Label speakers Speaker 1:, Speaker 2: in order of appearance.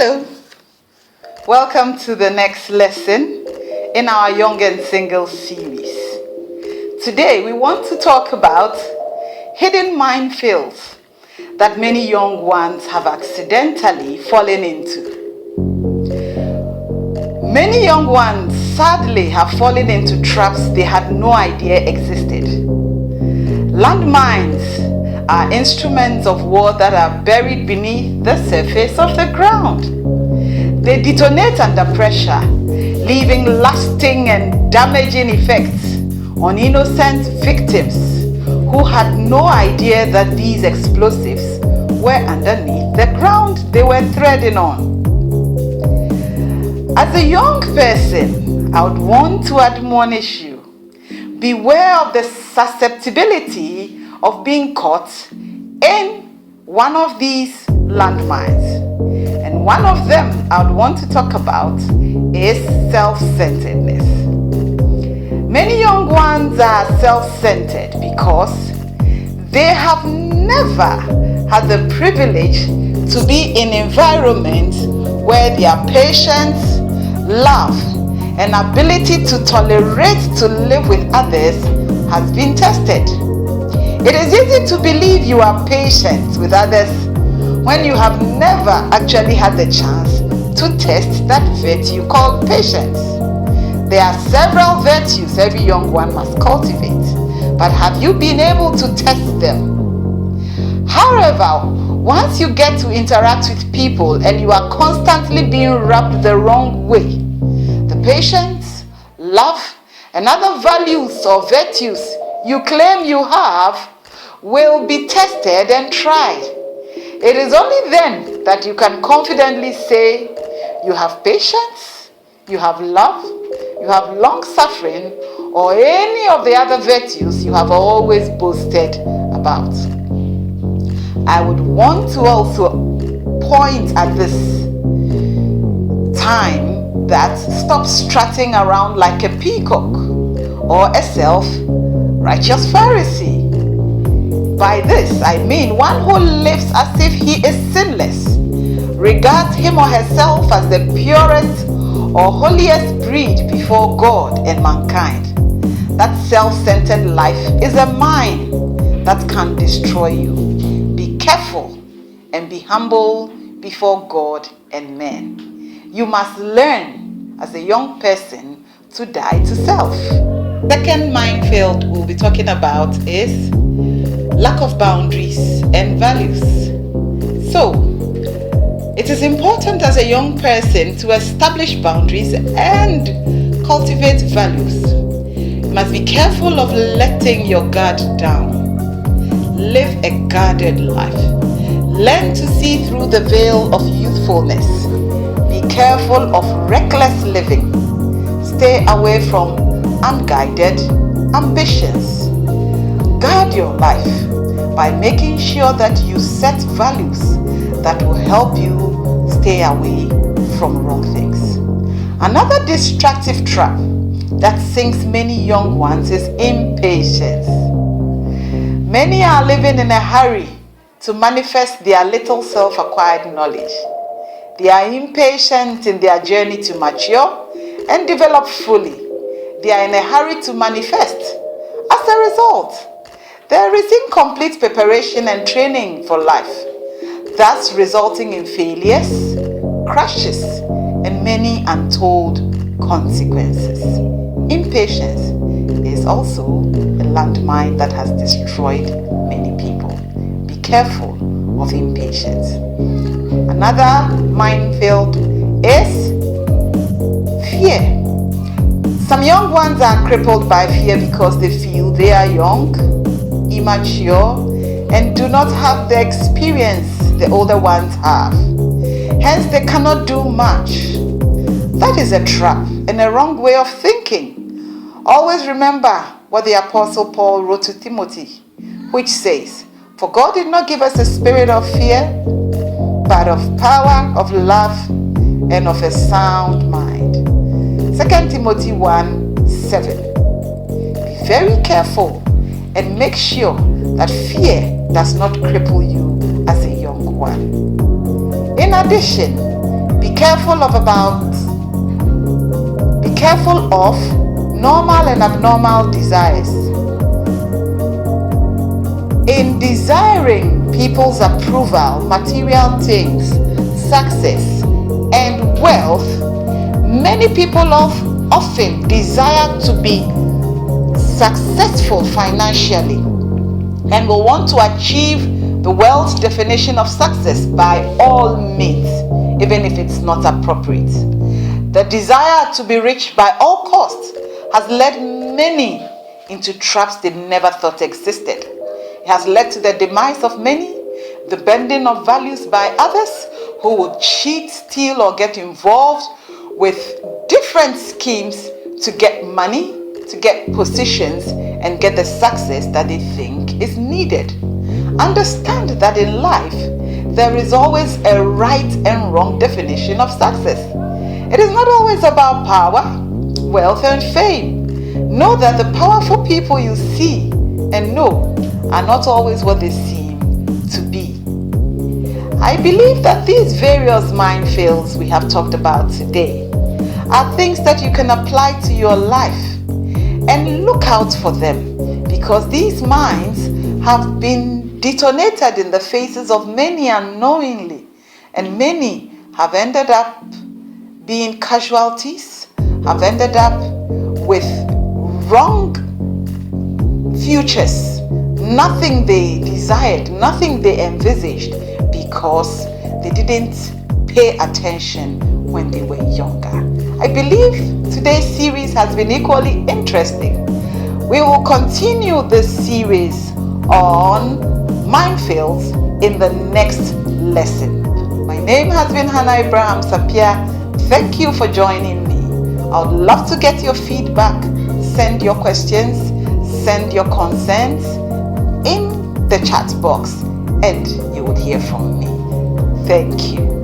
Speaker 1: Hello, welcome to the next lesson in our Young and Single series. Today we want to talk about hidden minefields that many young ones have accidentally fallen into. Many young ones sadly have fallen into traps they had no idea existed. Landmines are instruments of war that are buried beneath the surface of the ground. They detonate under pressure, leaving lasting and damaging effects on innocent victims who had no idea that these explosives were underneath the ground they were treading on. As a young person, I would want to admonish you, beware of the susceptibility of being caught in one of these landmines. And one of them I would want to talk about is self-centeredness. Many young ones are self-centered because they have never had the privilege to be in environments where their patience, love, and ability to tolerate to live with others has been tested. It is easy to believe you are patient with others when you have never actually had the chance to test that virtue called patience. There are several virtues every young one must cultivate, but have you been able to test them? However, once you get to interact with people and you are constantly being rubbed the wrong way, the patience, love, and other values or virtues you claim you have will be tested and tried. It is only then that you can confidently say you have patience, you have love, you have long suffering, or any of the other virtues you have always boasted about. I would want to also point at this time that stop strutting around like a peacock or a self-righteous Pharisee. By this, I mean one who lives as if he is sinless, regards him or herself as the purest or holiest breed before God and mankind. That self-centered life is a mine that can destroy you. Be careful and be humble before God and men. You must learn as a young person to die to self. Second minefield we'll be talking about is lack of boundaries and values. So, it is important as a young person to establish boundaries and cultivate values. You must be careful of letting your guard down. Live a guarded life. Learn to see through the veil of youthfulness. Be careful of reckless living. Stay away from unguided ambitions. Guard your life by making sure that you set values that will help you stay away from wrong things. Another destructive trap that sinks many young ones is impatience. Many are living in a hurry to manifest their little self-acquired knowledge. They are impatient in their journey to mature and develop fully. They are in a hurry to manifest. As a result, there is incomplete preparation and training for life, thus resulting in failures, crashes, and many untold consequences. Impatience is also a landmine that has destroyed many people. Be careful of impatience. Another minefield is fear. Some young ones are crippled by fear because they feel they are young, immature, and do not have the experience the older ones have. Hence, they cannot do much. That is a trap and a wrong way of thinking. Always remember what the Apostle Paul wrote to Timothy, which says, "For God did not give us a spirit of fear, but of power, of love, and of a sound mind." 2 Timothy 1:7. Be very careful and make sure that fear does not cripple you as a young one. In addition, careful of normal and abnormal desires. In desiring people's approval, material things, success, and wealth, many people often desire to be successful financially and will want to achieve the world's definition of success by all means, even if it's not appropriate. The desire to be rich by all costs has led many into traps they never thought existed. It has led to the demise of many, the bending of values by others who will cheat, steal, or get involved with different schemes to get money, to get positions, and get the success that they think is needed. Understand that in life, there is always a right and wrong definition of success. It is not always about power, wealth, and fame. Know that the powerful people you see and know are not always what they seem to be. I believe that these various minefields we have talked about today are things that you can apply to your life, and look out for them, because these mines have been detonated in the faces of many unknowingly, and many have ended up being casualties, have ended up with wrong futures, nothing they desired, nothing they envisaged, because they didn't pay attention when they were younger. I believe today's series has been equally interesting. We will continue this series on minefields in the next lesson. My name has been Abrahams-Appiah. Thank you for joining me. I would love to get your feedback. Send your questions, send your concerns in the chat box, and you would hear from me. Thank you.